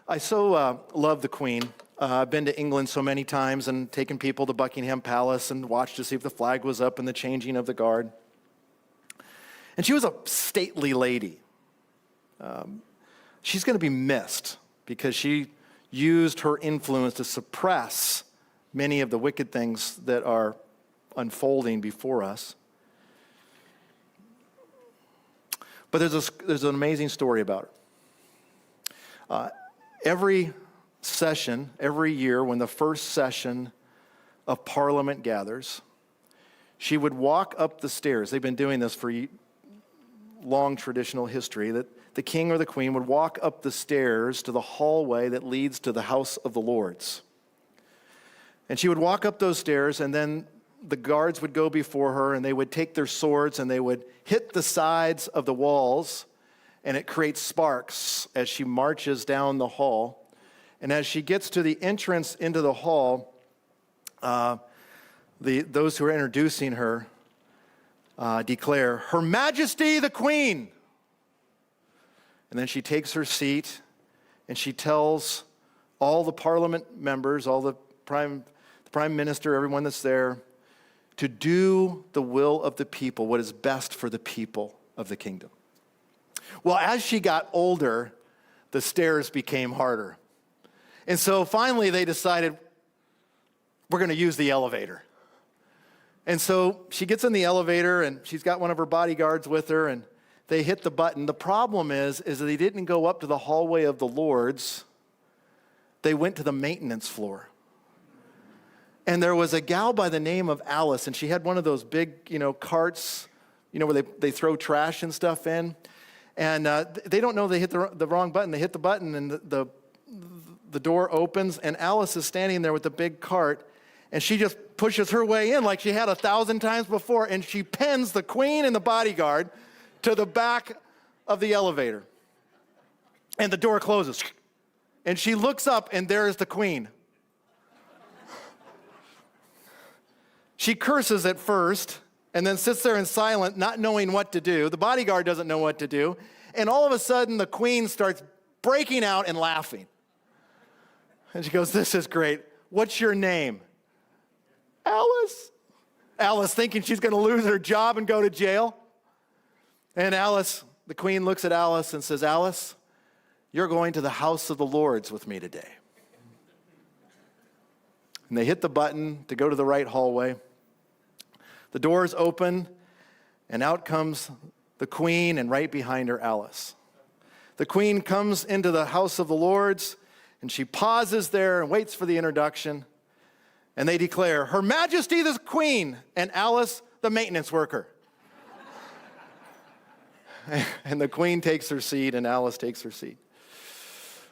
I so love the Queen. I've been to England so many times and taken people to Buckingham Palace and watched to see if the flag was up and the changing of the guard. And she was a stately lady. She's going to be missed because she used her influence to suppress many of the wicked things that are unfolding before us. But there's an amazing story about her. Every session, every year, when the first session of Parliament gathers, she would walk up the stairs. They've been doing this for long traditional history, that the king or the queen would walk up the stairs to the hallway that leads to the House of the Lords. And she would walk up those stairs, and then the guards would go before her, and they would take their swords, and they would hit the sides of the walls, and it creates sparks as she marches down the hall. And as she gets to the entrance into the hall, those who are introducing her declare, "Her Majesty the Queen." And then she takes her seat, and she tells all the Parliament members, all the Prime Minister, everyone that's there, to do the will of the people, what is best for the people of the kingdom. Well, as she got older, the stairs became harder. And so finally they decided, we're going to use the elevator. And so she gets in the elevator, and she's got one of her bodyguards with her, and they hit the button. The problem is that they didn't go up to the hallway of the Lords. They went to the maintenance floor. And there was a gal by the name of Alice, and she had one of those big, carts, where they throw trash and stuff in. And they don't know they hit the wrong button. They hit the button, and the door opens, and Alice is standing there with the big cart, and she just pushes her way in like she had 1,000 times before, and she pins the Queen and the bodyguard to the back of the elevator. And the door closes. And she looks up, and there is the Queen. She curses at first, and then sits there in silence, not knowing what to do. The bodyguard doesn't know what to do. And all of a sudden, the Queen starts breaking out and laughing. And she goes, "This is great. What's your name?" "Alice." Alice, thinking she's going to lose her job and go to jail. And Alice, the Queen, looks at Alice and says, "Alice, you're going to the House of the Lords with me today." And they hit the button to go to the right hallway. The doors open, and out comes the Queen, and right behind her, Alice. The Queen comes into the House of the Lords, and she pauses there and waits for the introduction. And they declare, "Her Majesty the Queen," and Alice, the maintenance worker. And the Queen takes her seat, and Alice takes her seat.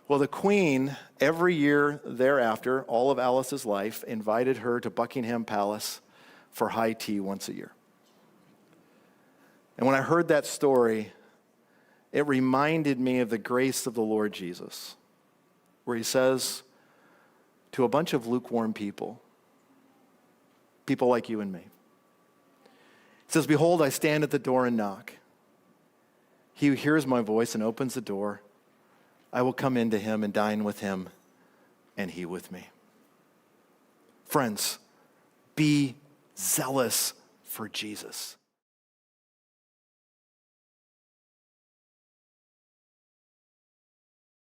Well, the Queen, every year thereafter, all of Alice's life, invited her to Buckingham Palace for high tea once a year. And when I heard that story, it reminded me of the grace of the Lord Jesus, where he says to a bunch of lukewarm people like you and me, he says, "Behold, I stand at the door and knock. He who hears my voice and opens the door, I will come into him and dine with him, and he with me." Friends, be zealous for Jesus.